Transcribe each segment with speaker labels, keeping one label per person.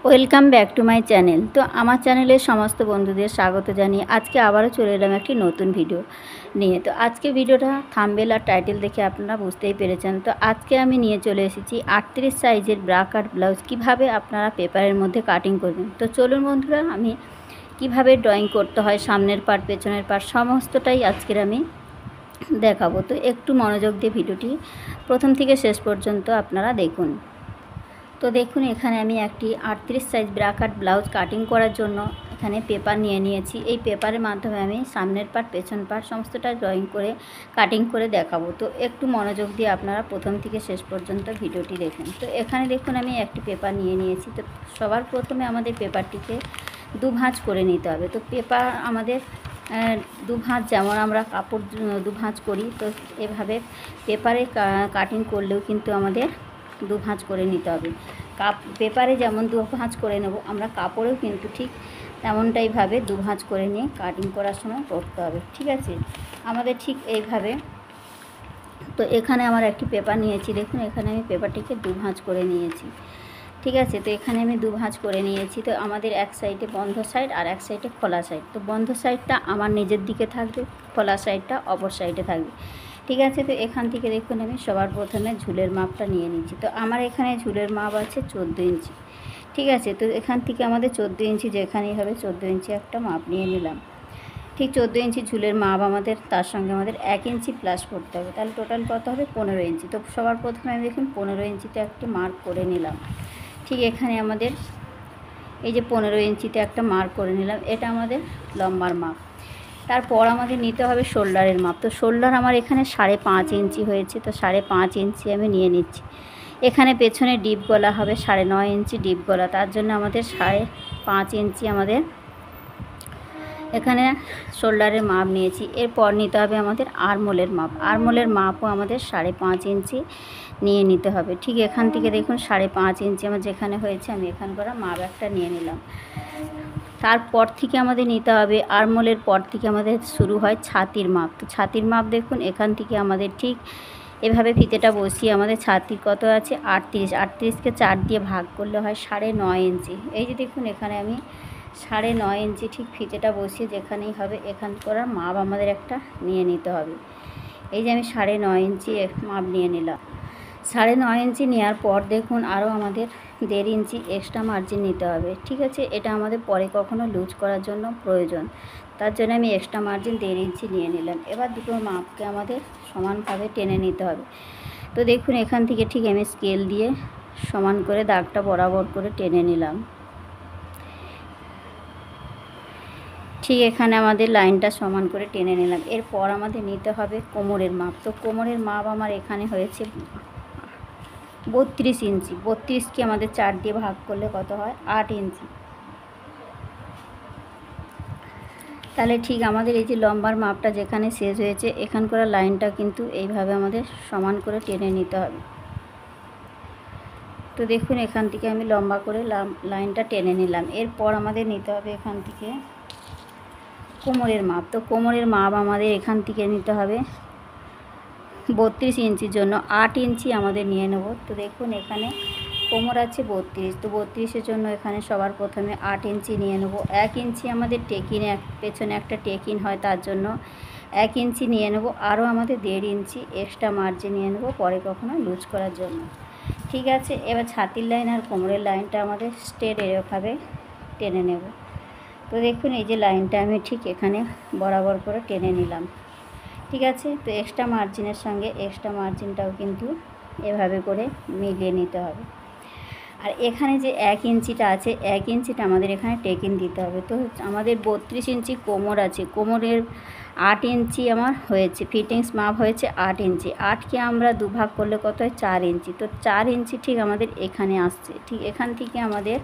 Speaker 1: Welcome back to my channel. তো আমার চ্যানেলের সমস্ত বন্ধুদের স্বাগত জানিয়ে আজকে আবারও চলে এলাম একটি নতুন ভিডিও নিয়ে। তো আজকে ভিডিওটা থাম্বনেল আর টাইটেল দেখে আপনারা বুঝতেই পেরেছেন। তো আজকে আমি নিয়ে চলে এসেছি 38 সাইজের ব্রা কাট ব্লাউজ কীভাবে আপনারা পেপারের মধ্যে কাটিং করবেন। তো চলুন বন্ধুরা, আমি কিভাবে ড্রয়িং করতে হয়, সামনের পার্ট পেছনের পার্ট সমস্তটাই আজকের আমি দেখাবো। তো একটু মনোযোগ দিয়ে ভিডিওটি প্রথম থেকে শেষ পর্যন্ত আপনারা দেখুন। তো দেখুন, এখানে আমি একটি 38 সাইজ ব্রা কাট ব্লাউজ কাটিং করার জন্য এখানে পেপার নিয়ে নিয়েছি। এই পেপারের মাধ্যমে আমি সামনের পার্ট পেছন পার্ট সমস্তটা ড্রয়িং করে কাটিং করে দেখাবো। তো একটু মনোযোগ দিয়ে আপনারা প্রথম থেকে শেষ পর্যন্ত ভিডিওটি দেখুন। তো এখানে দেখুন, আমি একটি পেপার নিয়ে নিয়েছি। তো সবার প্রথমে আমাদের পেপারটিকে দু ভাঁজ করে নিতে হবে। তো পেপার আমাদের দু ভাঁজ, যেমন আমরা কাপড় দু ভাঁজ করি, তো এভাবে পেপারে কাটিং করলেও কিন্তু আমাদের দু ভাঁজ করে নিতে হবে। পেপারে যেমন দু ভাঁজ করে নেব, আমরা কাপড়েও কিন্তু ঠিক তেমনটাইভাবে দু ভাঁজ করে নিয়ে কাটিং করার সময় করতে হবে। ঠিক আছে, আমাদের ঠিক এইভাবে। তো এখানে আমার একটি পেপার নিয়েছি, দেখুন এখানে আমি পেপারটিকে দু ভাঁজ করে নিয়েছি। ঠিক আছে, তো এখানে আমি দু ভাঁজ করে নিয়েছি। তো আমাদের এক সাইডে বন্ধ সাইড আর এক সাইডে খোলা সাইড। তো বন্ধ সাইডটা আমার নিজের দিকে থাকবে, খোলা সাইডটা অপর সাইডে থাকবে। ঠিক আছে, তো এখান থেকে দেখুন আমি সবার প্রথমে ঝুলের মাপটা নিয়ে নিচ্ছি। তো আমার এখানে ঝুলের মাপ আছে 14 ইঞ্চি। ঠিক আছে, তো এখান থেকে আমাদের 14 ইঞ্চি যেখানেই হবে 14 ইঞ্চি একটা মাপ নিয়ে নিলাম। ঠিক 14 ইঞ্চি ঝুলের মাপ আমাদের, তার সঙ্গে আমাদের 1 ইঞ্চি প্লাস করতে হবে, তাহলে টোটাল কত হবে 15 ইঞ্চি। তো সবার প্রথমে আমি দেখুন 15 ইঞ্চিতে একটি মার্ক করে নিলাম। ঠিক এখানে আমাদের এই যে 15 ইঞ্চিতে একটা মার্ক করে নিলাম, এটা আমাদের লম্বার মাপ। তারপর আমাদের নিতে হবে শোল্ডারের মাপ। তো শোল্ডার আমার এখানে 5.5 ইঞ্চি হয়েছে, তো 5.5 ইঞ্চি আমি নিয়ে নিচ্ছি। এখানে পেছনে ডিপ গলা হবে 9.5 ইঞ্চি ডিপ গলা, তার জন্য আমাদের 5.5 ইঞ্চি আমাদের এখানে শোল্ডারের মাপ নিয়েছি। এরপর নিতে হবে আমাদের আরমোলের মাপ। আরমোলের মাপও আমাদের 5.5 ইঞ্চি নিয়ে নিতে হবে। ঠিক এখান থেকে দেখুন 5.5 ইঞ্চি আমার যেখানে হয়েছে, আমি এখান করা মাপ একটা নিয়ে নিলাম। তারপর থেকে আমাদের নিতে হবে, আরমোলের পর থেকে আমাদের শুরু হয় ছাতির মাপ। তো ছাতির মাপ দেখুন এখান থেকে আমাদের ঠিক এভাবে ফিতেটা বসিয়ে আমাদের ছাতি কত আছে 38কে 4 দিয়ে ভাগ করলে হয় 9.5 ইঞ্চি। এই যে দেখুন এখানে আমি 9.5 ইঞ্চি ঠিক ফিতেটা বসিয়ে যেখানেই হবে এখান করার মাপ আমাদের একটা নিয়ে নিতে হবে। এই যে আমি 9.5 ইঞ্চি মাপ নিয়ে নিলাম। 9.5 ইঞ্চি নেওয়ার পর দেখুন আরও আমাদের 1.5 ইঞ্চি এক্সট্রা মার্জিন নিতে হবে। ঠিক আছে, এটা আমাদের পরে কখনো লুজ করার জন্য প্রয়োজন, তার জন্য আমি এক্সট্রা মার্জিন 1.5 ইঞ্চি নিয়ে নিলাম। এবার দুটো মাপকে আমাদের সমানভাবে টেনে নিতে হবে। তো দেখুন এখান থেকে ঠিক আমি স্কেল দিয়ে সমান করে দাগটা বরাবর করে টেনে নিলাম। ঠিক এখানে আমাদের লাইনটা সমান করে টেনে নিলাম। এরপর আমাদের নিতে হবে কোমরের মাপ। তো কোমরের মাপ আমার এখানে হয়েছে 32 ইঞ্চি। 32কে আমাদের 4 দিয়ে ভাগ করলে কত হয় 8 ইঞ্চি। তাহলে ঠিক আমাদের এই যে লম্বার মাপটা যেখানে শেষ হয়েছে, এখানকার লাইনটা কিন্তু এইভাবে আমাদের সমান করে টেনে নিতে হবে। তো দেখুন এখান থেকে আমি লম্বা করে লাইনটা টেনে নিলাম। এরপর আমাদের নিতে হবে এখান থেকে কোমরের মাপ। তো কোমরের মাপ আমাদের এখান থেকে নিতে হবে 32 ইঞ্চির জন্য 8 ইঞ্চি আমাদের নিয়ে নেব। তো দেখুন এখানে কোমর আছে 32, তো 32-এর জন্য এখানে সবার প্রথমে 8 ইঞ্চি নিয়ে নেব। 1 ইঞ্চি আমাদের টেকিন, পেছনে একটা টেকিন হয়, তার জন্য 1 ইঞ্চি নিয়ে নেব। আরও আমাদের 1.5 ইঞ্চি এক্সট্রা মার্জিন নিয়ে নেব পরে কখনো লুজ করার জন্য। ঠিক আছে, এবার ছাতির লাইন আর কোমরের লাইনটা আমাদের স্ট্রেট এরকমভাবে টেনে নেব। তো দেখুন এই যে লাইনটা আমি ঠিক এখানে বরাবর করে টেনে নিলাম। ঠিক আছে, তো এক্সট্রা মার্জিনের সঙ্গে এক্সট্রা মার্জিনটাও কিন্তু এভাবে করে মিলিয়ে নিতে হবে। আর এখানে যে 1 ইঞ্চিটা আছে, 1 ইঞ্চিটা আমাদের এখানে টেকিন দিতে হবে। তো আমাদের 32 ইঞ্চি কোমর আছে, কোমরের 8 ইঞ্চি আমার হয়েছে, ফিটিংস মাপ হয়েছে 8 ইঞ্চি। 8কে আমরা দুভাগ করলে কত হয় 4 ইঞ্চি। তো 4 ইঞ্চি ঠিক আমাদের এখানে আসছে। ঠিক এখান থেকে আমাদের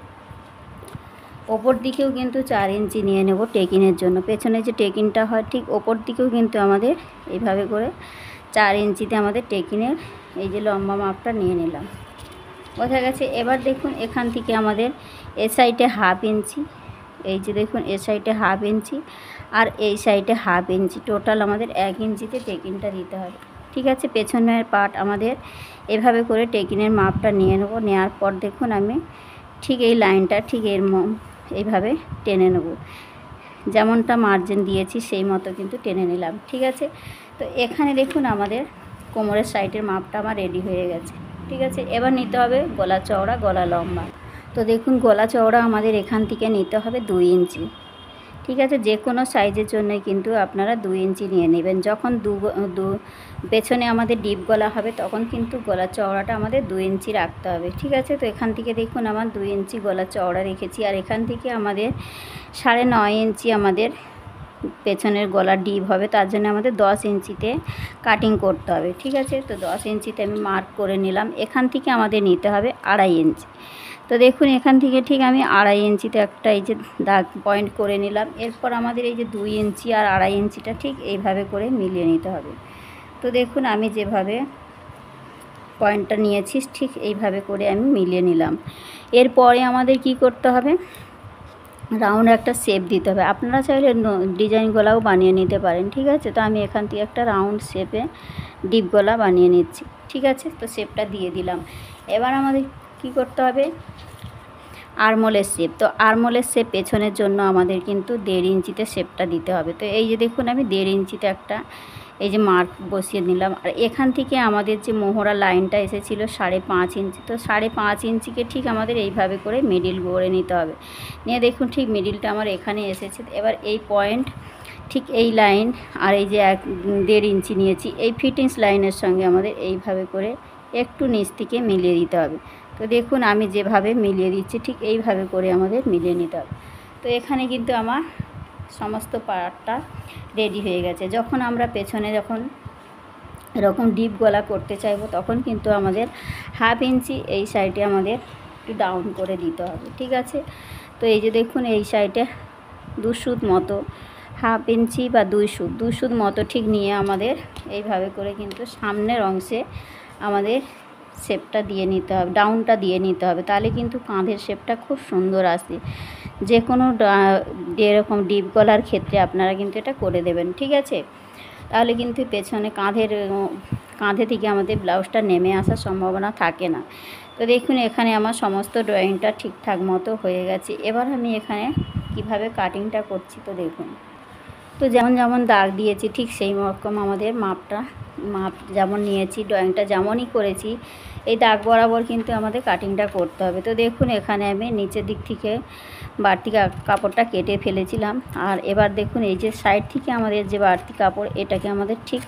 Speaker 1: ওপর দিকেও কিন্তু 4 ইঞ্চি নিয়ে নেব টেকিনের জন্য। পেছনে যে টেকিনটা হয় ঠিক ওপর দিকেও কিন্তু আমাদের এইভাবে করে 4 ইঞ্চিতে আমাদের টেকিনের এই যে লম্বা মাপটা নিয়ে নিলাম। বোঝা গেছে? এবার দেখুন এখান থেকে আমাদের এ সাইডে 1/2 ইঞ্চি, এই যে দেখুন এ সাইডে 1/2 ইঞ্চি আর এই সাইডে 1/2 ইঞ্চি, টোটাল আমাদের 1 ইঞ্চিতে টেকিনটা দিতে হবে। ঠিক আছে, পেছনের পার্ট আমাদের এভাবে করে টেকিনের মাপটা নিয়ে নেব। নেওয়ার পর দেখুন আমি ঠিক এই লাইনটা ঠিক এইভাবে টেনে নেব, যেমনটা মার্জিন দিয়েছি সেই মতো কিন্তু টেনে নিলাম। ঠিক আছে, তো এখানে দেখুন আমাদের কোমরের সাইডের মাপটা আমার রেডি হয়ে গেছে। ঠিক আছে, এবার নিতে হবে গলা চওড়া গলা লম্বা। তো দেখুন গলা চওড়া আমাদের এখান থেকে নিতে হবে 2 ইঞ্চি। ঠিক আছে, যে কোনো সাইজের জন্য কিন্তু আপনারা 2 ইঞ্চি নিয়ে নেবেন। যখন পেছনে আমাদের ডিপ গলা হবে তখন কিন্তু গলা চওড়াটা আমাদের 2 ইঞ্চি রাখতে হবে। ঠিক আছে, তো এখান থেকে দেখুন আমার 2 ইঞ্চি গলা চওড়া রেখেছি, আর এখান থেকে আমাদের 9.5 ইঞ্চি আমাদের পেছনের গলা ডিপ হবে, তার জন্য আমাদের 10 ইঞ্চিতে কাটিং করতে হবে। ঠিক আছে, তো 10 ইঞ্চিতে আমি মার্ক করে নিলাম। এখান থেকে আমাদের নিতে হবে 2.5 ইঞ্চি। তো দেখুন এখান থেকে ঠিক আমি 2.5 ইঞ্চিতে একটা এই যে দাগ পয়েন্ট করে নিলাম। এরপর আমাদের এই যে 2 ইঞ্চি আর 2.5 ইঞ্চিটা ঠিক এইভাবে করে মিলিয়ে নিতে হবে। তো দেখুন আমি যেভাবে পয়েন্টটা নিয়েছি ঠিক এইভাবে করে আমি মিলিয়ে নিলাম। এরপরে আমাদের কি করতে হবে, রাউন্ড একটা শেপ দিতে হবে। আপনারা চাইলে ডিজাইন গলাও বানিয়ে নিতে পারেন। ঠিক আছে, তো আমি এখান থেকে একটা রাউন্ড শেপে ডিপ গলা বানিয়ে নিচ্ছি। ঠিক আছে, তো শেপটা দিয়ে দিলাম। এবার আমাদের কি করতে হবে, আরমোলের শেপ। তো আরমোলের শেপ পেছনের জন্য আমাদের কিন্তু 1.5 ইঞ্চিতে শেপটা দিতে হবে। তো এই যে দেখুন আমি 1.5 ইঞ্চিতে একটা এই যে মার্ক বসিয়ে নিলাম। আর এখান থেকে আমাদের যে মোহরা লাইনটা এসেছিলো 5.5 ইঞ্চি, তো 5.5 ইঞ্চিকে ঠিক আমাদের এইভাবে করে মিডিল করে নিতে হবে। নিয়ে দেখুন ঠিক মিডিলটা আমার এখানে এসেছে। এবার এই পয়েন্ট ঠিক এই লাইন আর এই যে 1.5 ইঞ্চি নিয়েছি এই ফিটিংস লাইনের সঙ্গে আমাদের এইভাবে করে একটু নিচ থেকে মিলিয়ে দিতে হবে। তো দেখুন আমি যেভাবে মিলিয়ে দিচ্ছি ঠিক এইভাবে করে আমাদের মিলিয়ে নিতে হবে। তো এখানে কিন্তু আমার সমস্ত পার্টটা রেডি হয়ে গেছে। যখন আমরা পেছনে যখন এরকম ডিপ গলা করতে চাইবো তখন কিন্তু আমাদের 1/2 ইঞ্চি এই সাইডে আমাদের একটু ডাউন করে দিতে হবে। ঠিক আছে, তো এই যে দেখুন এই সাইডে 2 সুত মতো 1/2 ইঞ্চি বা 2 সুত মতো ঠিক নিয়ে আমাদের এইভাবে করে কিন্তু সামনের অংশে আমাদের শেপটা দিয়ে নিতে হবে, ডাউনটা দিয়ে নিতে হবে। তাহলে কিন্তু কাঁধের শেপটা খুব সুন্দর আসে। যে কোনো এরকম ডিপ গলার ক্ষেত্রে আপনারা কিন্তু এটা করে দেবেন। ঠিক আছে, তাহলে কিন্তু পেছনে কাঁধে থেকে আমাদের ব্লাউজটা নেমে আসার সম্ভাবনা থাকে না। তো দেখুন এখানে আমার সমস্ত ড্রয়িংটা ঠিকঠাক মতো হয়ে গেছে। এবার আমি এখানে কিভাবে কাটিংটা করছি তো দেখুন। তো যেমন যেমন দাগ দিয়েছি ঠিক সেই রকম আমাদের মাপ যেমন নিয়েছি, ড্রয়িংটা যেমনই করেছি এই দাগ বরাবর কিন্তু আমাদের কাটিংটা করতে হবে। তো দেখুন এখানে আমি নিচের দিক থেকে বাড়তি কাপড়টা কেটে ফেলেছিলাম। আর এবার দেখুন এই যে সাইড থেকে আমাদের যে বাড়তি কাপড় এটাকে আমাদের ঠিক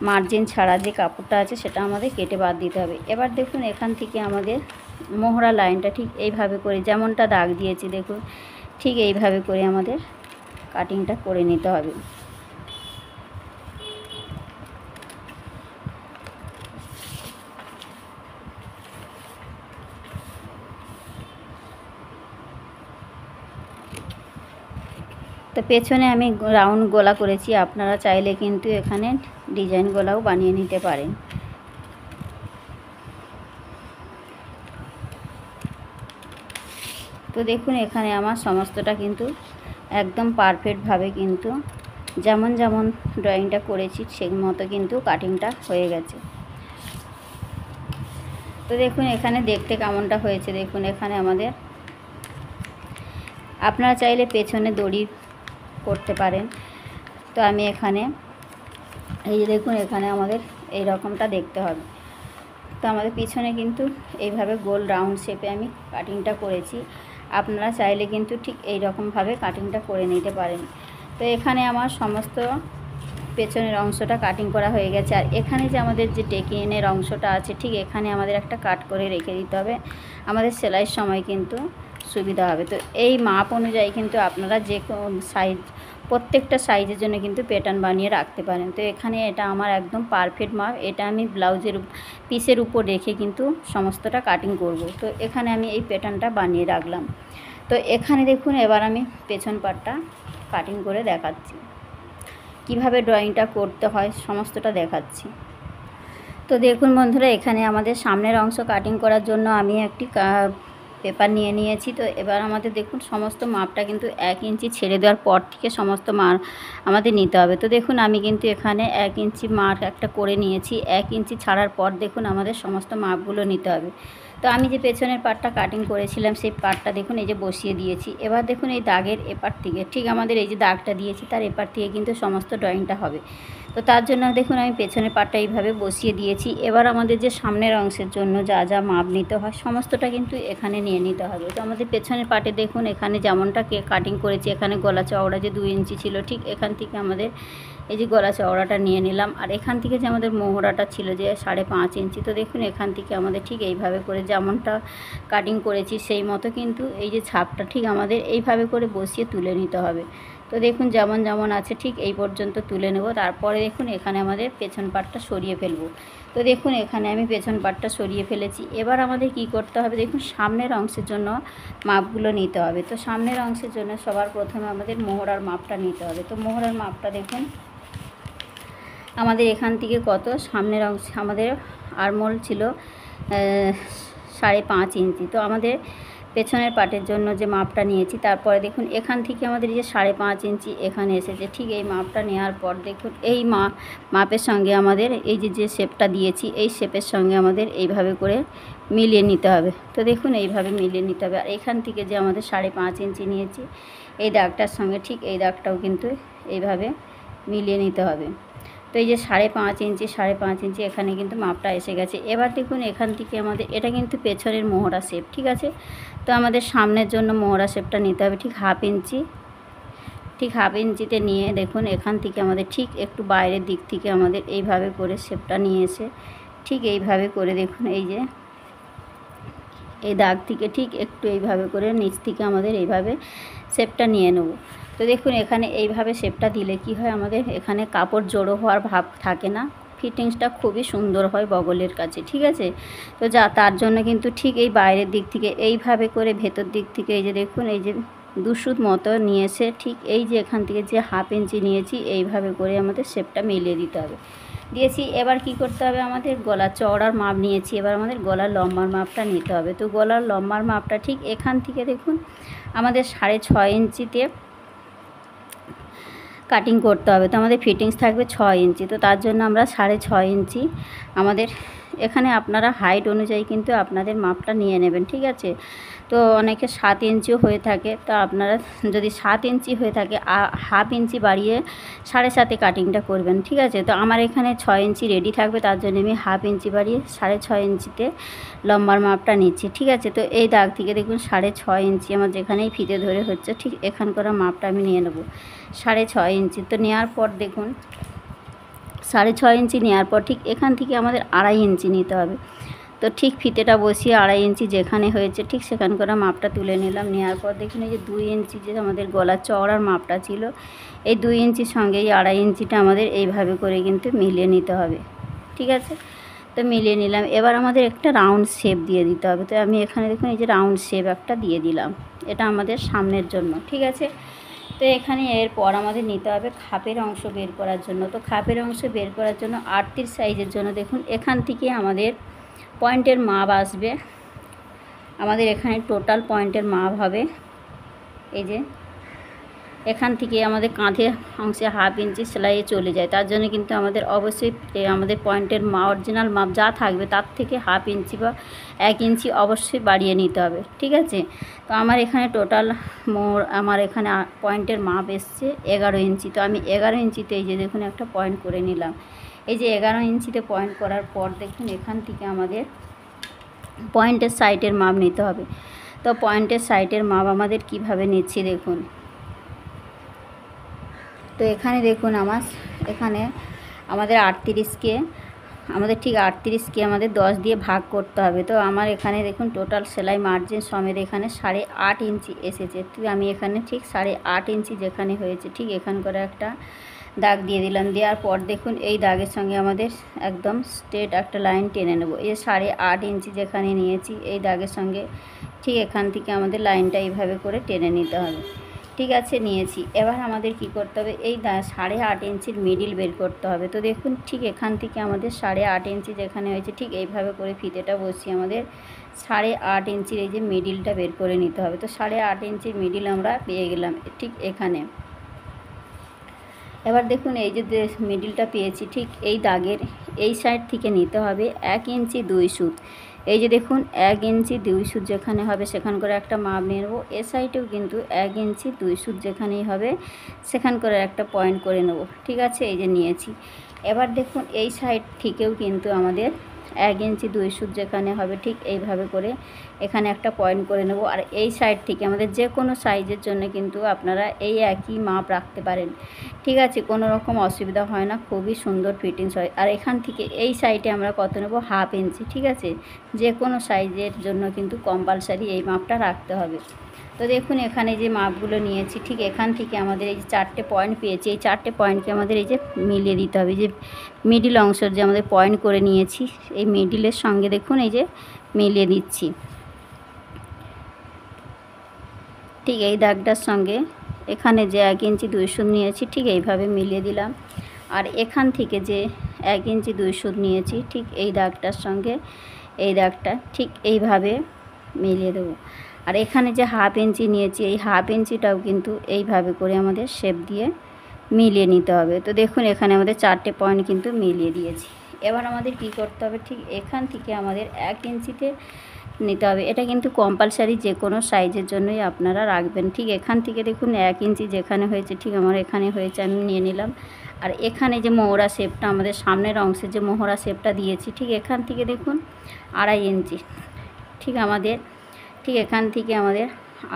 Speaker 1: মার্জিন ছাড়া যে কাপড়টা আছে সেটা আমাদের কেটে বাদ দিতে হবে। এবার দেখুন এখান থেকে আমাদের মোহরা লাইনটা ঠিক এইভাবে করে যেমনটা দাগ দিয়েছি দেখুন ঠিক এইভাবে করে আমাদের কাটিংটা করে নিতে হবে। তো পেছনে আমি রাউন্ড গলা করেছি, আপনারা চাইলে কিন্তু এখানে ডিজাইন গলাও বানিয়ে নিতে পারেন। তো দেখুন এখানে আমার সমস্তটা কিন্তু একদম পারফেক্টভাবে কিন্তু যেমন যেমন ড্রয়িংটা করেছি সেই মতো কিন্তু কাটিংটা হয়ে গেছে। তো দেখুন এখানে দেখতে কেমনটা হয়েছে। দেখুন এখানে আমাদের আপনারা চাইলে পেছনে দড়ি করতে পারেন। তো আমি এখানে এই যে দেখুন এখানে আমাদের এই রকমটা দেখতে হবে। তো আমাদের পিছনে কিন্তু এইভাবে গোল রাউন্ড শেপে আমি কাটিংটা করেছি। আপনারা চাইলে কিন্তু ঠিক এই রকমভাবে কাটিংটা করে নিতে পারেন। তো এখানে আমার সমস্ত পেছনের অংশটা কাটিং করা হয়ে গেছে। আর এখানে যে আমাদের যে টেকিনের অংশটা আছে ঠিক এখানে আমাদের একটা কাট করে রেখে দিতে হবে, আমাদের সেলাইয়ের সময় কিন্তু সুবিধা হবে। তো এই মাপ অনুযায়ী কিন্তু আপনারা যে কোনো সাইজ প্রত্যেকটা সাইজের জন্য কিন্তু প্যাটার্ন বানিয়ে রাখতে পারেন। তো এখানে এটা আমার একদম পারফেক্ট মাপ, এটা আমি ব্লাউজের পিসের উপর রেখে কিন্তু সমস্তটা কাটিং করব। তো এখানে আমি এই প্যাটার্নটা বানিয়ে রাখলাম। তো এখানে দেখুন এবার আমি পেছন পাটটা কাটিং করে দেখাচ্ছি, কিভাবে ড্রয়িংটা করতে হয় সমস্তটা দেখাচ্ছি। তো দেখুন বন্ধুরা এখানে আমাদের সামনের অংশ কাটিং করার জন্য আমি একটি পেপার নিয়ে নিয়েছি। তো এবার আমাদের দেখুন সমস্ত মাপটা কিন্তু 1 ইঞ্চি ছেড়ে দেওয়ার পর থেকে সমস্ত মাপ আমাদের নিতে হবে। তো দেখুন আমি কিন্তু এখানে 1 ইঞ্চি মার্ক একটা করে নিয়েছি। 1 ইঞ্চি ছাড়ার পর দেখুন আমাদের সমস্ত মাপগুলো নিতে হবে। তো তো আমি যে পেছনের পার্টটা কাটিং করেছিলাম সেই পার্টটা দেখুন এই যে বসিয়ে দিয়েছি। এবার দেখুন এই দাগের এপার থেকে ঠিক আমাদের এই যে দাগটা দিয়েছি তার এপার থেকে কিন্তু সমস্ত ড্রয়িংটা হবে। তো তার জন্য দেখুন আমি পেছনের পার্টটা এইভাবে বসিয়ে দিয়েছি। এবার আমাদের যে সামনের অংশের জন্য যা যা মাপ নিতে হয় সমস্তটা কিন্তু এখানে নিয়ে নিতে হবে। তো আমাদের পেছনের পার্টে দেখুন এখানে যেমনটা কাটিং করেছি, এখানে গলা চওড়া যে 2 ইঞ্চি ছিল ঠিক এখান থেকে আমাদের এই যে গলা চওড়াটা নিয়ে নিলাম। আর এখান থেকে যে আমাদের মোহরাটা ছিল যে 5.5 ইঞ্চি, তো দেখুন এখান থেকে আমাদের ঠিক এইভাবে করে যেমনটা কাটিং করেছি সেই মতো কিন্তু এই যে ছাপটা ঠিক আমাদের এইভাবে করে বসিয়ে তুলে নিতে হবে। তো দেখুন যেমন যেমন আছে ঠিক এই পর্যন্ত তুলে নেব। তারপরে দেখুন এখানে আমাদের পেছন পাটটা সরিয়ে ফেলবো। তো দেখুন এখানে আমি পেছন পাটটা সরিয়ে ফেলেছি। এবার আমাদের কি করতে হবে দেখুন সামনের অংশের জন্য মাপগুলো নিতে হবে। তো সামনের অংশের জন্য সবার প্রথমে আমাদের মোহরার মাপটা নিতে হবে। তো মোহরার মাপটা দেখুন আমাদের এখান থেকে কত সামনের অংশ আমাদের আরমোল ছিল 5.5 ইঞ্চি। তো আমাদের পেছনের পাটের জন্য যে মাপটা নিয়েছি তারপরে দেখুন এখান থেকে আমাদের যে 5.5 ইঞ্চি এখানে এসেছে। ঠিক এই মাপটা নেওয়ার পর দেখুন এই মাপের সঙ্গে আমাদের এই যে শেপটা দিয়েছি এই শেপের সঙ্গে আমাদের এইভাবে করে মিলিয়ে নিতে হবে। তো দেখুন এইভাবে মিলিয়ে নিতে হবে। আর এখান থেকে যে আমাদের 5.5 ইঞ্চি নিয়েছি এই দাগটার সঙ্গে ঠিক এই দাগটাও কিন্তু এইভাবে মিলিয়ে নিতে হবে। তো এই যে 5.5 ইঞ্চি এখানে কিন্তু মাপটা এসে গেছে। এবার দেখুন এখান থেকে আমাদের এটা কিন্তু পেছনের মোহরা শেপ, ঠিক আছে। তো আমাদের সামনের জন্য মোহরা শেপটা নিতে হবে ঠিক হাফ ইঞ্চি, ঠিক হাফ ইঞ্চিতে নিয়ে দেখুন এখান থেকে আমাদের ঠিক একটু বাইরের দিক থেকে আমাদের এইভাবে করে শেপটা নিয়ে এসে ঠিক এইভাবে করে দেখুন এই যে এই দাগ থেকে ঠিক একটু এইভাবে করে নিচ থেকে আমাদের এইভাবে শেপটা নিয়ে নেব। তো দেখুন এখানে এইভাবে শেপটা দিলে কি হয় আমাদের এখানে কাপড় জড়ো হওয়ার ভাব থাকে না, ফিটিংসটা খুবই সুন্দর হয় বগলের কাছে, ঠিক আছে। তো তার জন্য কিন্তু ঠিক এই বাইরের দিক থেকে এইভাবে করে ভেতর দিক থেকে এই যে দেখুন এই যে 2 সুত মতো নিয়ে এসে ঠিক এই যে এখান থেকে যে হাফ ইঞ্চি নিয়েছি এইভাবে করে আমাদের শেপটা মিলিয়ে দিতে হবে। দিয়েছি। এবার কি করতে হবে আমাদের গলা চওড়ার মাপ নিয়েছি, এবার আমাদের গলার লম্বার মাপটা নিতে হবে। তো গলার লম্বার মাপটা ঠিক এখান থেকে দেখুন আমাদের 6.5 ইঞ্চিতে কাটিং করতে হবে। তো আমাদের ফিটিংস থাকবে 6 ইঞ্চি। তো তার জন্য আমরা 6.5 ইঞ্চি আমাদের এখানে আপনারা হাইট অনুযায়ী কিন্তু আপনাদের মাপটা নিয়ে নেবেন, ঠিক আছে। তো অনেকে 7 ইঞ্চিও হয়ে থাকে, তো আপনারা যদি 7 ইঞ্চি হয়ে থাকে হাফ ইঞ্চি বাড়িয়ে 7.5 কাটিংটা করবেন, ঠিক আছে। তো আমার এখানে 6 ইঞ্চি রেডি থাকবে, তার জন্য আমি হাফ ইঞ্চি বাড়িয়ে 6.5 ইঞ্চিতে লম্বার মাপটা নিচ্ছি, ঠিক আছে। তো এই দাগ থেকে দেখুন 6.5 ইঞ্চি আমার যেখানেই ফিতে ধরে হচ্ছে ঠিক এখানকার মাপটা আমি নিয়ে নেব 6.5 ইঞ্চি। তো নেওয়ার পর দেখুন 6.5 ইঞ্চি নেওয়ার পর ঠিক এখান থেকে আমাদের 2.5 ইঞ্চি নিতে হবে। তো ঠিক ফিতেটা বসিয়ে 2.5 ইঞ্চি যেখানে হয়েছে ঠিক সেখানকার মাপটা তুলে নিলাম। নেওয়ার পর দেখুন এই যে 2 ইঞ্চি যে আমাদের গলার চওড়ার মাপটা ছিল এই 2 ইঞ্চির সঙ্গে এই 2.5 ইঞ্চিটা আমাদের এইভাবে করে কিন্তু মিলিয়ে নিতে হবে, ঠিক আছে। তো মিলিয়ে নিলাম। এবার আমাদের একটা রাউন্ড শেপ দিয়ে দিতে হবে। তো আমি এখানে দেখুন এই যে রাউন্ড শেপ একটা দিয়ে দিলাম, এটা আমাদের সামনের জন্য, ঠিক আছে। তো এখানে এরপর আমাদের নিতে হবে খাপের অংশ বের করার জন্য। তো খাপের অংশ বের করার জন্য 38 সাইজের জন্য দেখুন এখান থেকে আমাদের পয়েন্টের মাপ আসবে, আমাদের এখানে টোটাল পয়েন্টের মাপ হবে এই যে এখান থেকে আমাদের কাঁধে অংশে হাফ ইঞ্চি সেলাইয়ে চলে যায়, তার জন্য কিন্তু আমাদের অবশ্যই আমাদের পয়েন্টের অরিজিনাল মাপ যা থাকবে তার থেকে হাফ ইঞ্চি বা 1 ইঞ্চি অবশ্যই বাড়িয়ে নিতে হবে, ঠিক আছে। তো আমার এখানে টোটাল আমার এখানে পয়েন্টের মাপ এসছে 11 ইঞ্চি। তো আমি 11 ইঞ্চিতে এই যে দেখুন একটা পয়েন্ট করে নিলাম। এই যে 11 ইঞ্চিতে পয়েন্ট করার পর দেখুন এখান থেকে আমাদের পয়েন্টের সাইডের মাপ নিতে হবে। তো পয়েন্টের সাইডের মাপ আমাদের কিভাবে নিচ্ছি দেখুন। তো এখানে দেখুন এখানে আমাদের 38কে আমাদের ঠিক 38কে আমাদের 10 দিয়ে ভাগ করতে হবে। তো আমার এখানে দেখুন টোটাল সেলাই মার্জিন সমেত এখানে 8.5 ইঞ্চি এসেছে। তো আমি এখানে ঠিক 8.5 ইঞ্চি যেখানে হয়েছে ঠিক এখান করে একটা দাগ দিয়ে দিলাম। দেওয়ার পর দেখুন এই দাগের সঙ্গে আমাদের একদম স্ট্রেট একটা লাইন টেনে নেব। এই 8.5 ইঞ্চি যেখানে নিয়েছি এই দাগের সঙ্গে ঠিক এখান থেকে আমাদের লাইনটা এইভাবে করে টেনে নিতে হবে, ঠিক আছে। নিয়েছি। এবার আমাদের কি করতে হবে এই 8.5 ইঞ্চির মিডিল বের করতে হবে। তো দেখুন ঠিক এখান থেকে আমাদের 8.5 ইঞ্চি যেখানে হয়েছে ঠিক এইভাবে করে ফিতেটা বসিয়ে আমাদের 8.5 ইঞ্চির এই যে মিডিলটা বের করে নিতে হবে। তো 8.5 ইঞ্চির মিডিল আমরা পেয়ে গেলাম ঠিক এখানে। এবার দেখুন এই যে মিডিলটা পেয়েছি ঠিক এই দাগের এই সাইড থেকে নিতে হবে 1 ইঞ্চি 2 সুত। এই যে দেখুন 1 ইঞ্চি 2 সুত যেখানে হবে সেখান করে একটা মাপ নিয়ে নেবো। এ সাইডেও কিন্তু 1 ইঞ্চি 2 সুত যেখানেই হবে সেখান করে একটা পয়েন্ট করে নেব। ঠিক আছে, এই যে নিয়েছি। এবার দেখুন এই সাইড থেকেও কিন্তু আমাদের 1 ইঞ্চি 2 সুত যেখানে হবে ঠিক এইভাবে করে এখানে একটা পয়েন্ট করে নেব। আর এই সাইড থেকে আমাদের যে কোনো সাইজের জন্য কিন্তু আপনারা এই একই মাপ রাখতে পারেন। ঠিক আছে, কোনো রকম অসুবিধা হয় না, খুবই সুন্দর ফিটিংস হয়। আর এখান থেকে এই সাইডে আমরা কত নেব, 1/2 ইঞ্চি। ঠিক আছে, যে কোনো সাইজের জন্য কিন্তু কম্পালসারি এই মাপটা রাখতে হবে। তো দেখুন এখানে যে মাপগুলো নিয়েছি ঠিক এখান থেকে আমাদের এই যে 4টে পয়েন্ট পেয়েছি, এই 4টে পয়েন্টকে আমাদের এই যে মিলিয়ে দিতে হবে। যে মিডিল অংশের যে আমাদের পয়েন্ট করে নিয়েছি এই মিডিলের সঙ্গে দেখুন এই যে মিলিয়ে দিচ্ছি। ঠিক এই দাগটার সঙ্গে এখানে যে 1 ইঞ্চি 2 সুত নিয়েছি ঠিক এইভাবে মিলিয়ে দিলাম। আর এখান থেকে যে 1 ইঞ্চি 2 সুত নিয়েছি ঠিক এই দাগটার সঙ্গে এই দাগটা ঠিক এইভাবে মিলিয়ে দেবো। আর এখানে যে 1/2 ইঞ্চি নিয়েছি এই 1/2 ইঞ্চিটাও কিন্তু এইভাবে করে আমাদের শেপ দিয়ে মিলিয়ে নিতে হবে। তো দেখুন এখানে আমাদের 4টে পয়েন্ট কিন্তু মিলিয়ে দিয়েছি। এবার আমাদের কি করতে হবে, ঠিক এখান থেকে আমাদের 1 ইঞ্চিতে নিতে হবে। এটা কিন্তু কম্পালসারি যে কোনো সাইজের জন্যই আপনারা রাখবেন। ঠিক এখান থেকে দেখুন 1 ইঞ্চি যেখানে হয়েছে ঠিক আমার এখানে হয়েছে, আমি নিয়ে নিলাম। আর এখানে যে মোহরা শেপটা আমাদের সামনের অংশে যে মোহরা শেপটা দিয়েছি ঠিক এখান থেকে দেখুন 2.5 ইঞ্চি ঠিক আমাদের ঠিক এখান থেকে আমাদের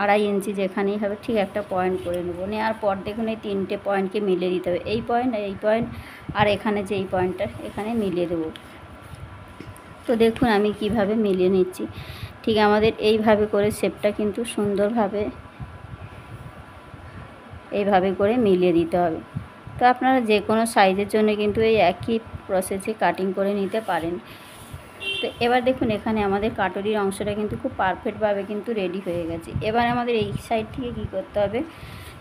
Speaker 1: 2.5 ইঞ্চি যেখানেই হবে ঠিক একটা পয়েন্ট করে নেব। নেওয়ার পর দেখুন এই 3টে পয়েন্টকে মিলিয়ে দিতে হবে, এই পয়েন্ট এই পয়েন্ট আর এখানে যে এই পয়েন্টটা এখানে মিলিয়ে দেবো। তো দেখুন আমি কিভাবে মিলিয়ে নিচ্ছি। ঠিক আমাদের এইভাবে করে শেপটা কিন্তু সুন্দরভাবে এইভাবে করে মিলিয়ে দিতে হবে। তো আপনারা যে কোনো সাইজের জন্য কিন্তু এই একই প্রসেসে কাটিং করে নিতে পারেন। তো এবার দেখুন এখানে আমাদের কাটুরির অংশটা কিন্তু খুব পারফেক্টভাবে কিন্তু রেডি হয়ে গেছে। এবার আমাদের এই সাইড থেকে কী করতে হবে,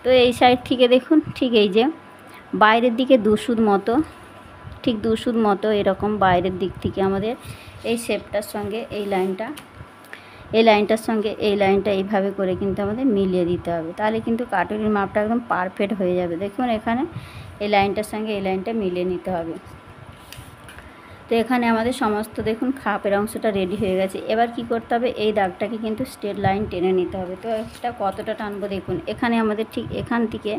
Speaker 1: তো এই সাইড থেকে দেখুন ঠিক এই যে বাইরের দিকে 2 সুত মতো ঠিক 2 সুত মতো এরকম বাইরের দিক থেকে আমাদের এই শেপটার সঙ্গে এই লাইনটার সঙ্গে এই লাইনটা এইভাবে করে কিন্তু আমাদের মিলিয়ে দিতে হবে। তাহলে কিন্তু কাটুরির মাপটা একদম পারফেক্ট হয়ে যাবে। দেখুন এখানে এই লাইনটার সঙ্গে এই লাইনটা মিলিয়ে নিতে হবে। তো এখানে আমাদের সমস্ত দেখুন খাপের অংশটা রেডি হয়ে গেছে। এবার কি করতে হবে, এই দাগটাকে কিন্তু স্ট্রেট লাইন টেনে নিতে হবে। তো এটা কতটা টানবো দেখুন, এখানে আমাদের ঠিক এখান থেকে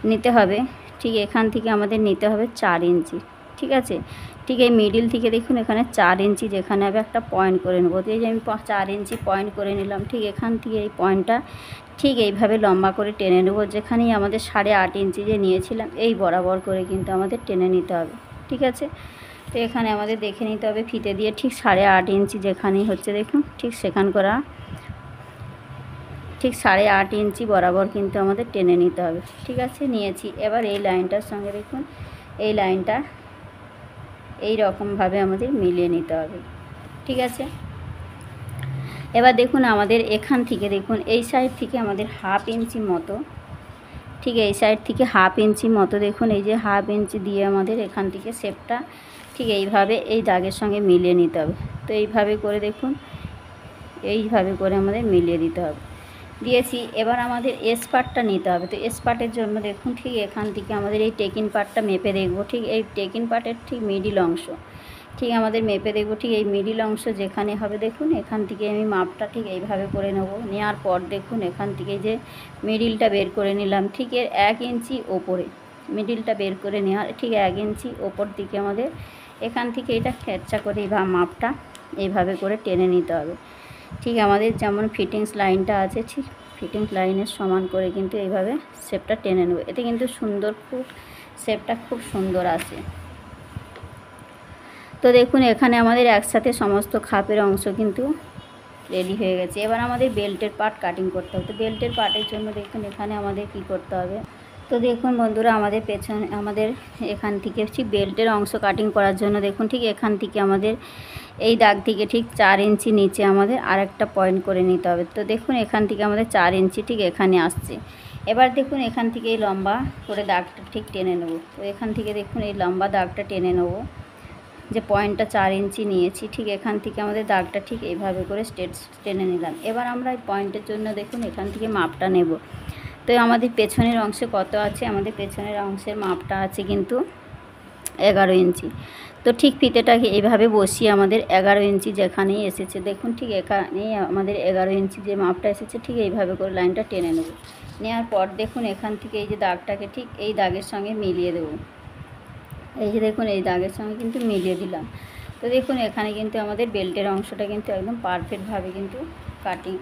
Speaker 1: নিতে হবে, ঠিক এখান থেকে আমাদের নিতে হবে 4 ইঞ্চি। ঠিক আছে, ঠিক এই মিডিল থেকে দেখুন এখানে 4 ইঞ্চি যেখানে হবে একটা পয়েন্ট করে নেবো। তো এই যে আমি 4 ইঞ্চি পয়েন্ট করে নিলাম। ঠিক এখান থেকে এই পয়েন্টটা ঠিক এইভাবে লম্বা করে টেনে নেবো, যেখানেই আমাদের 8.5 ইঞ্চি যে নিয়েছিলাম এই বরাবর করে কিন্তু আমাদের টেনে নিতে হবে। ঠিক আছে, তো এখানে আমাদের দেখে নিতে হবে ফিতে দিয়ে ঠিক 8.5 ইঞ্চি যেখানেই হচ্ছে দেখুন ঠিক সেখান করা ঠিক 8.5 ইঞ্চি বরাবর কিন্তু আমাদের টেনে নিতে হবে। ঠিক আছে, নিয়েছি। এবার এই লাইনটার সঙ্গে দেখুন এই লাইনটা এই রকমভাবে আমাদের মিলিয়ে নিতে হবে। ঠিক আছে, এবার দেখুন আমাদের এখান থেকে দেখুন এই সাইড থেকে আমাদের 1/2 ইঞ্চি মতো ঠিক এই সাইড থেকে 1/2 ইঞ্চি মতো দেখুন এই যে 1/2 ইঞ্চি দিয়ে আমাদের এখান থেকে শেপটা ঠিক এইভাবে এই দাগের সঙ্গে মিলিয়ে নিতে হবে। তো এইভাবে করে দেখুন এইভাবে করে আমাদের মিলিয়ে দিতে হবে। দিয়েছি। এবার আমাদের এস পার্টটা নিতে হবে। তো এস পার্টের জন্য দেখুন ঠিক এখান থেকে আমাদের এই টেকিং পার্টটা মেপে দেখব। ঠিক এই টেকিং পার্টের ঠিক মিডিল অংশ ঠিক আমাদের মেপে দেখব। ঠিক এই মিডিল অংশ যেখানে হবে দেখুন এখান থেকে আমি মাপটা ঠিক এইভাবে করে নেব। নেওয়ার পর দেখুন এখান থেকে যে মিডিলটা বের করে নিলাম ঠিক এর 1 ইঞ্চি ওপরে মিডিলটা বের করে নেওয়ার ঠিক 1 ইঞ্চি ওপর দিকে আমাদের এখান থেকে এটা খেচ্চা করে বা মাপটা এইভাবে করে টেনে নিতে হবে। ঠিক আমাদের যেমন ফিটিংস লাইনটা আছে ঠিক ফিটিংস লাইনের সমান করে কিন্তু এইভাবে শেপটা টেনে নেব। এতে কিন্তু সুন্দর খুব শেপটা খুব সুন্দর আসে। তো দেখুন এখানে আমাদের একসাথে সমস্ত খাপের অংশ কিন্তু রেডি হয়ে গেছে। এবার আমাদের বেল্টের পার্ট কাটিং করতে হবে। তো বেল্টের পার্টের জন্য দেখুন এখানে আমাদের কি করতে হবে, তো দেখুন বন্ধুরা আমাদের পেছনে আমাদের এখান থেকে ঠিক বেল্টের অংশ কাটিং করার জন্য দেখুন ঠিক এখান থেকে আমাদের এই দাগ থেকে ঠিক 4 ইঞ্চি নিচে আমাদের আরেকটা পয়েন্ট করে নিতে হবে। তো দেখুন এখান থেকে আমাদের 4 ইঞ্চি ঠিক এখানে আসছে। এবার দেখুন এখান থেকে এই লম্বা করে দাগটা ঠিক টেনে নেব। তো এখান থেকে দেখুন এই লম্বা দাগটা টেনে নেব, যে পয়েন্টটা 4 ইঞ্চি নিয়েছি ঠিক এখান থেকে আমাদের দাগটা ঠিক এইভাবে করে স্ট্রেট টেনে নিলাম। এবার আমরা এই পয়েন্টের জন্য দেখুন এখান থেকে মাপটা নেব। তো আমাদের পেছনের অংশে কত আছে, আমাদের পেছনের অংশের মাপটা আছে কিন্তু 11 ইঞ্চি। তো ঠিক ফিতেটাকে এইভাবে বসিয়ে আমাদের 11 ইঞ্চি যেখানেই এসেছে, দেখুন ঠিক এখানেই আমাদের 11 ইঞ্চি যে মাপটা এসেছে, ঠিক এইভাবে করে লাইনটা টেনে নেব। নেওয়ার পর দেখুন এখান থেকে এই যে দাগটাকে ঠিক এই দাগের সঙ্গে মিলিয়ে দেব। এই যে দেখুন এই দাগের সঙ্গে কিন্তু মিলিয়ে দিলাম। তো দেখুন এখানে কিন্তু আমাদের বেল্টের অংশটা কিন্তু একদম পারফেক্টভাবে কিন্তু কাটিং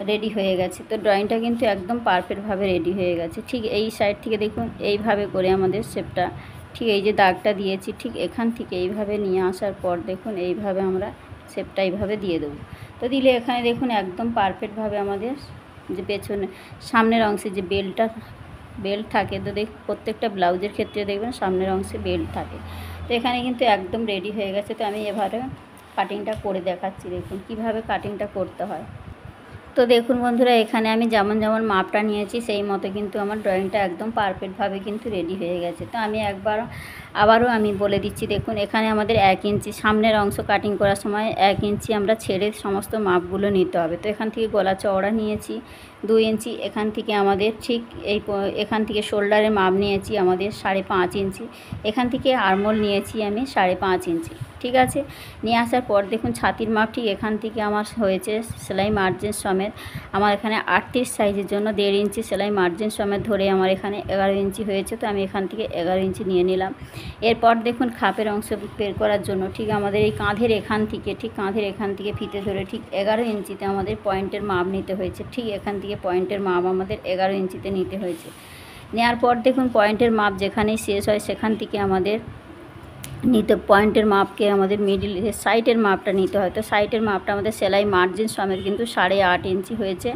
Speaker 1: রেডি হয়ে গেছে। তো ড্রয়িংটা কিন্তু একদম পারফেক্টভাবে রেডি হয়ে গেছে। ঠিক এই সাইড থেকে দেখুন এইভাবে করে আমাদের শেপটা, ঠিক এই যে দাগটা দিয়েছি ঠিক এখান থেকে এইভাবে নিয়ে আসার পর দেখুন এইভাবে আমরা শেপটা এইভাবে দিয়ে দেবো। তো দিলে এখানে দেখুন একদম পারফেক্টভাবে আমাদের যে পেছনে সামনের অংশে যে বেল্ট থাকে, তো প্রত্যেকটা ব্লাউজের ক্ষেত্রে দেখবেন সামনের অংশে বেল্ট থাকে। তো এখানে কিন্তু একদম রেডি হয়ে গেছে। তো আমি এবারে কাটিংটা করে দেখাচ্ছি, দেখুন কিভাবে কাটিংটা করতে হয়। তো দেখুন বন্ধুরা, এখানে আমি যেমন যেমন মাপটা নিয়েছি সেই মতো কিন্তু আমার ড্রয়িংটা একদম পারফেক্টভাবে কিন্তু রেডি হয়ে গেছে। তো আমি আবারও আমি বলে দিচ্ছি, দেখুন এখানে আমাদের 1 ইঞ্চি সামনের অংশ কাটিং করার সময় 1 ইঞ্চি আমরা ছেড়ে সমস্ত মাপগুলো নিতে হবে। তো এখান থেকে গলা চওড়া নিয়েছি 2 ইঞ্চি, এখান থেকে আমাদের ঠিক এখান থেকে শোল্ডারের মাপ নিয়েছি আমাদের 5.5 ইঞ্চি, এখান থেকে আরমোল নিয়েছি আমি 5.5 ইঞ্চি। ঠিক আছে, নিয়ে আসার পর দেখুন ছাতির মাপ ঠিক এখান থেকে আমার হয়েছে সেলাই মার্জিন সমেত, আমার এখানে 38 সাইজের জন্য 1.5 ইঞ্চি সেলাই মার্জিন সমেত ধরে আমার এখানে 11 ইঞ্চি হয়েছে। তো আমি এখান থেকে 11 ইঞ্চি নিয়ে নিলাম। এরপর দেখুন খাপের অংশ বের করার জন্য ঠিক আমাদের এই কাঁধের এখান থেকে ফিতে ধরে ঠিক 11 ইঞ্চিতে আমাদের পয়েন্টের মাপ নিতে হয়েছে। ঠিক এখান থেকে পয়েন্টের মাপ আমাদের 11 ইঞ্চিতে নিতে হয়েছে। নেওয়ার পর দেখুন পয়েন্টের মাপ যেখানেই শেষ হয় সেখান থেকে আমাদের পয়েন্টের মাপকে আমাদের মিডিল সাইডের মাপটা নিতে হয়। তো সাইডের মাপটা আমাদের সেলাই মার্জিন সমেত কিন্তু 8.5 ইঞ্চি হয়েছে।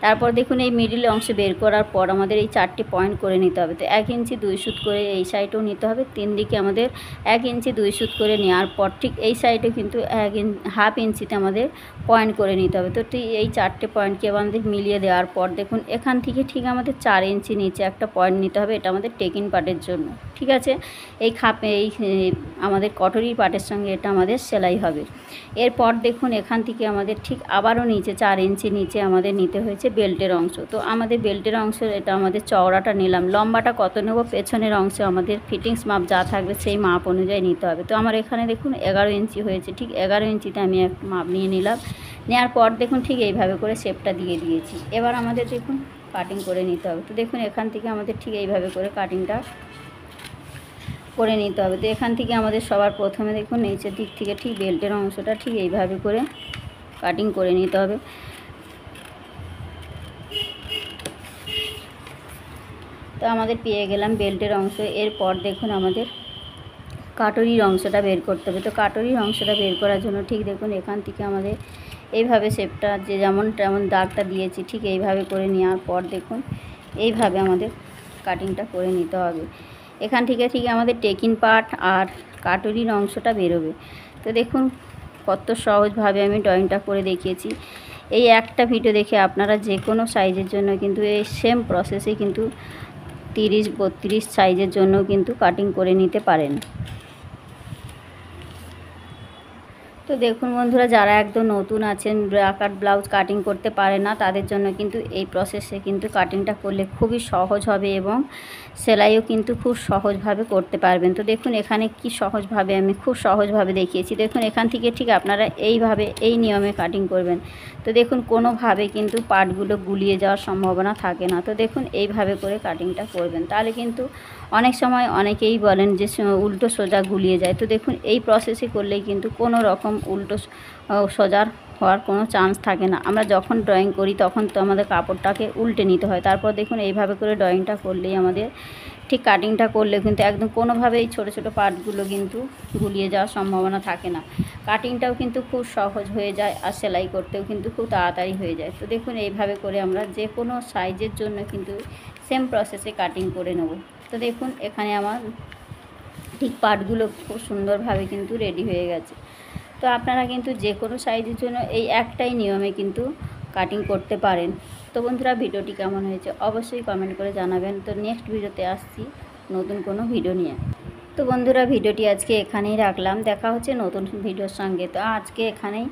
Speaker 1: তারপর দেখুন এই মিডিল অংশ বের করার পর আমাদের এই 4টে পয়েন্ট করে নিতে হবে। তো 1 ইঞ্চি 2 সুত করে এই সাইডেও নিতে হবে, 3 দিকে আমাদের 1 ইঞ্চি 2 সুত করে নেওয়ার পর ঠিক এই সাইডে কিন্তু 1.5 ইঞ্চিতে আমাদের পয়েন্ট করে নিতে হবে। তো ঠিক এই 4টে পয়েন্টকে আমাদের মিলিয়ে দেওয়ার পর দেখুন এখান থেকে ঠিক আমাদের 4 ইঞ্চি নিচে একটা পয়েন্ট নিতে হবে, এটা আমাদের টেকিং পার্টের জন্য। ঠিক আছে, এই খাপে এই আমাদের কটরির পাটের সঙ্গে এটা আমাদের সেলাই হবে। এরপর দেখুন এখান থেকে আমাদের ঠিক আবারও নিচে 4 ইঞ্চি নিচে আমাদের নিতে হয়েছে বেল্টের অংশ। তো আমাদের বেল্টের অংশ এটা আমাদের চওড়াটা নিলাম, লম্বাটা কত নেব পেছনের অংশে আমাদের ফিটিংস মাপ যা থাকবে সেই মাপ অনুযায়ী নিতে হবে। তো আমার এখানে দেখুন 11 ইঞ্চি হয়েছে, ঠিক 11 ইঞ্চিতে আমি এক মাপ নিয়ে নিলাম। নেওয়ার পর দেখুন ঠিক এইভাবে করে শেপটা দিয়ে দিয়েছি। এবার আমাদের দেখুন কাটিং করে নিতে হবে। তো দেখুন এখান থেকে আমাদের ঠিক এইভাবে করে কাটিংটা করে নিতে হবে। তো এখান থেকে আমাদের সবার প্রথমে দেখুন নিচের দিক থেকে ঠিক বেল্টের অংশটা ঠিক এইভাবে করে কাটিং করে নিতে হবে। তো আমাদের পেয়ে গেলাম বেল্টের অংশ। এরপর দেখুন আমাদের কাটরির অংশটা বের করতে হবে। তো কাটরির অংশটা বের করার জন্য ঠিক দেখুন এখান থেকে আমাদের এইভাবে শেপটা যে যেমন দাগটা দিয়েছি ঠিক এইভাবে করে নেওয়ার পর দেখুন এইভাবে আমাদের কাটিংটা করে নিতে হবে। এখান থেকে ঠিক আমাদের টেকিং পার্ট আর কাটরির অংশটা বেরোবে। তো দেখুন কত সহজভাবে আমি ড্রয়িংটা করে দেখিয়েছি। এই একটা ভিডিও দেখে আপনারা যে কোনো সাইজের জন্য কিন্তু এই সেম প্রসেসে কিন্তু 30-32 সাইজের জন্য কিন্তু কাটিং করে নিতে পারেন। তো দেখুন বন্ধুরা, যারা একদম নতুন আছেন আকার ব্লাউজ কাটিং করতে পারে না তাদের জন্য কিন্তু এই প্রসেসে কিন্তু কাটিংটা করলে খুবই সহজ হবে এবং সেলাইও কিন্তু খুব সহজভাবে করতে পারবেন। তো দেখুন এখানে কি সহজভাবে আমি খুব সহজভাবে দেখিয়েছি। দেখুন এখান থেকে ঠিক আপনারা এইভাবে এই নিয়মে কাটিং করবেন। তো দেখুন কোনোভাবে কিন্তু পার্টগুলো গুলিয়ে যাওয়ার সম্ভাবনা থাকে না। তো দেখুন এইভাবে করে কাটিংটা করবেন, তাহলে কিন্তু অনেক সময় অনেকেই বলেন যে উল্টো সোজা গুলিয়ে যায়। তো দেখুন এই প্রসেসে করলেই কিন্তু কোনো রকম উল্টো সোজার হওয়ার কোনো চান্স থাকে না। আমরা যখন ড্রয়িং করি তখন তো আমাদের কাপড়টাকে উল্টে নিতে হয়। তারপর দেখুন এইভাবে করে ড্রয়িংটা করলেই আমাদের ঠিক কাটিংটা করলে কিন্তু একদম কোনোভাবেই ছোটো ছোটো পার্টগুলো কিন্তু গুলিয়ে যাওয়ার সম্ভাবনা থাকে না। কাটিংটাও কিন্তু খুব সহজ হয়ে যায় আর সেলাই করতেও কিন্তু খুব তাড়াতাড়ি হয়ে যায়। তো দেখুন এইভাবে করে আমরা যে কোনো সাইজের জন্য কিন্তু সেম প্রসেসে কাটিং করে নেব। তো দেখুন এখানে আমার ঠিক পার্টগুলো খুব সুন্দরভাবে কিন্তু রেডি হয়ে গেছে। তো আপনারা কিন্তু যে কোনো সাইজের জন্য এই একটাই নিয়মে কিন্তু কাটিং করতে পারেন। তো বন্ধুরা, ভিডিওটি কেমন হয়েছে অবশ্যই কমেন্ট করে জানাবেন। তো নেক্সট ভিডিওতে আসছি নতুন কোনো ভিডিও নিয়ে। তো বন্ধুরা, ভিডিওটি আজকে এখানেই রাখলাম, দেখা হচ্ছে নতুন ভিডিওর সঙ্গে। তো আজকে এখানেই